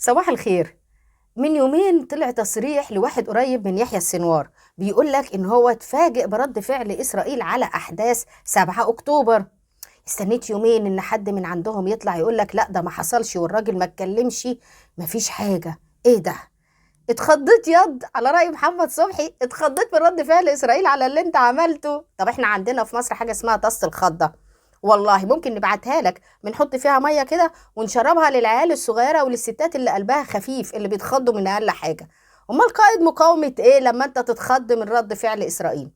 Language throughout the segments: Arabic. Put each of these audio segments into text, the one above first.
صباح الخير. من يومين طلع تصريح لواحد قريب من يحيى السنوار، بيقول لك ان هو اتفاجئ برد فعل اسرائيل على احداث 7 اكتوبر. استنيت يومين ان حد من عندهم يطلع يقول لك لا ده ما حصلش والراجل ما اتكلمش، مفيش حاجة. ايه ده؟ اتخضيت يض على رأي محمد صبحي، اتخضيت من رد فعل اسرائيل على اللي انت عملته. طب احنا عندنا في مصر حاجة اسمها طاسة الخضة، والله ممكن نبعتها لك، بنحط فيها مية كده ونشربها للعيال الصغيرة وللستات اللي قلبها خفيف اللي بيتخضوا من اقل حاجة. امال قائد مقاومة ايه لما انت تتخض من رد فعل اسرائيل؟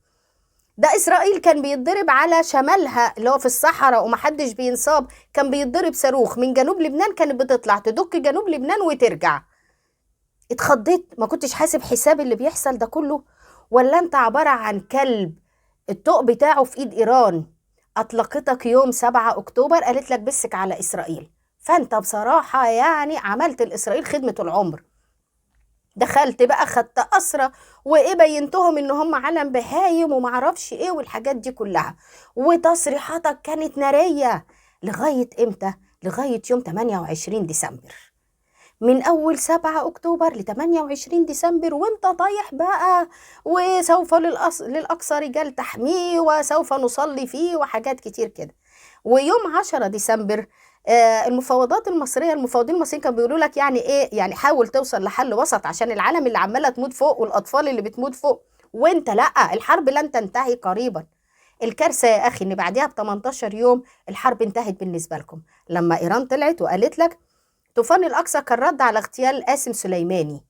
ده اسرائيل كان بيتضرب على شمالها اللي هو في الصحراء ومحدش بينصاب، كان بيتضرب صاروخ من جنوب لبنان، كانت بتطلع تدك جنوب لبنان وترجع. اتخضيت؟ ما كنتش حاسب حساب اللي بيحصل ده كله؟ ولا انت عبارة عن كلب الطوق بتاعه في ايد ايران اطلقتك يوم 7 اكتوبر، قالت لك بسك على اسرائيل، فانت بصراحة يعني عملت لاسرائيل خدمة العمر. دخلت بقى خدت اسرى وايه، بينتهم ان هم علم بهايم ومعرفش ايه والحاجات دي كلها، وتصريحاتك كانت نارية. لغاية امتى؟ لغاية يوم 28 ديسمبر. من أول 7 أكتوبر ل 28 ديسمبر وانت طايح بقى، وسوف للأقصى رجال تحميه وسوف نصلي فيه وحاجات كتير كده. ويوم 10 ديسمبر المفوضين المصريين كانوا بيقولوا لك يعني ايه، يعني حاول توصل لحل وسط عشان العالم اللي عماله تموت فوق والاطفال اللي بتموت فوق، وانت لا، الحرب لن تنتهي قريبا. الكارثه يا اخي ان بعدها ب 18 يوم الحرب انتهت بالنسبه لكم، لما ايران طلعت وقالت لك طوفان الأقصى كان رد على اغتيال قاسم سليماني.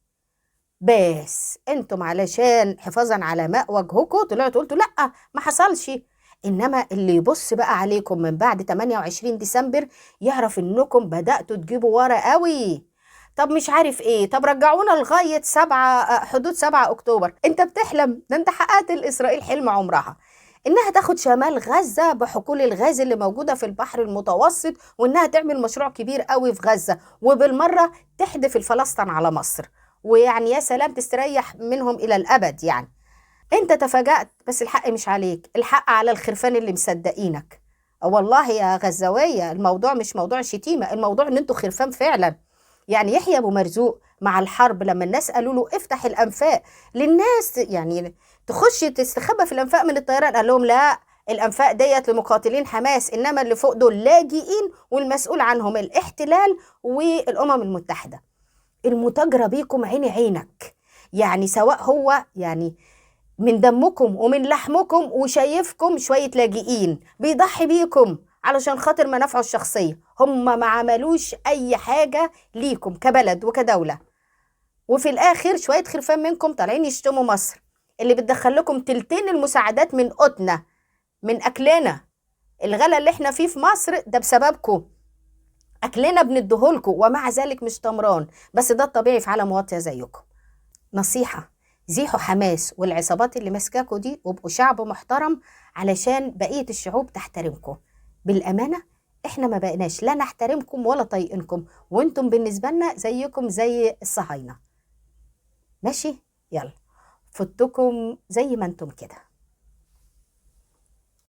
بس انتم علشان حفاظا على ماء وجهكم طلعتوا قلتوا لا ما حصلش. انما اللي يبص بقى عليكم من بعد 28 ديسمبر يعرف انكم بدأتوا تجيبوا ورا قوي. طب مش عارف ايه، طب رجعونا لغاية 7 حدود 7 اكتوبر. انت بتحلم؟ ده انت حققت لإسرائيل حلم عمرها، انها تاخد شمال غزة بحقول الغاز اللي موجودة في البحر المتوسط، وانها تعمل مشروع كبير قوي في غزة، وبالمرة تحدف الفلسطين على مصر، ويعني يا سلام تستريح منهم إلى الأبد. يعني أنت تفاجأت، بس الحق مش عليك، الحق على الخرفان اللي مصدقينك. والله يا غزاوية الموضوع مش موضوع شتيمة، الموضوع إن أنتوا خرفان فعلا. يعني يحيى أبو مرزوق مع الحرب لما الناس قالوا له افتح الأنفاق للناس، يعني تخش تستخبى في الأنفاق من الطيران، قال لهم لا، الأنفاق ديت لمقاتلين حماس، إنما اللي فوق دول لاجئين والمسؤول عنهم الاحتلال والأمم المتحدة. المتاجرة بيكم عيني عينك، يعني سواء هو يعني من دمكم ومن لحمكم وشايفكم شوية لاجئين بيضحي بيكم علشان خاطر منافعه الشخصية، هم ما عملوش أي حاجة ليكم كبلد وكدولة. وفي الآخر شوية خرفان منكم طالعين يشتموا مصر اللي بتدخل لكم تلتين المساعدات من قوتنا، من أكلنا. الغلا اللي احنا فيه في مصر ده بسببكم، أكلنا بندهولكوا ومع ذلك مش طمران، بس ده الطبيعي في عالم واطية زيكم. نصيحة، زيحوا حماس والعصابات اللي ماسكاكوا دي وابقوا شعب محترم علشان بقية الشعوب تحترمكم. بالأمانة احنا ما بقيناش لا نحترمكم ولا طايقينكم، وانتم بالنسبة لنا زيكم زي الصهاينة. ماشي؟ يلا، فتكم زي ما انتم كده.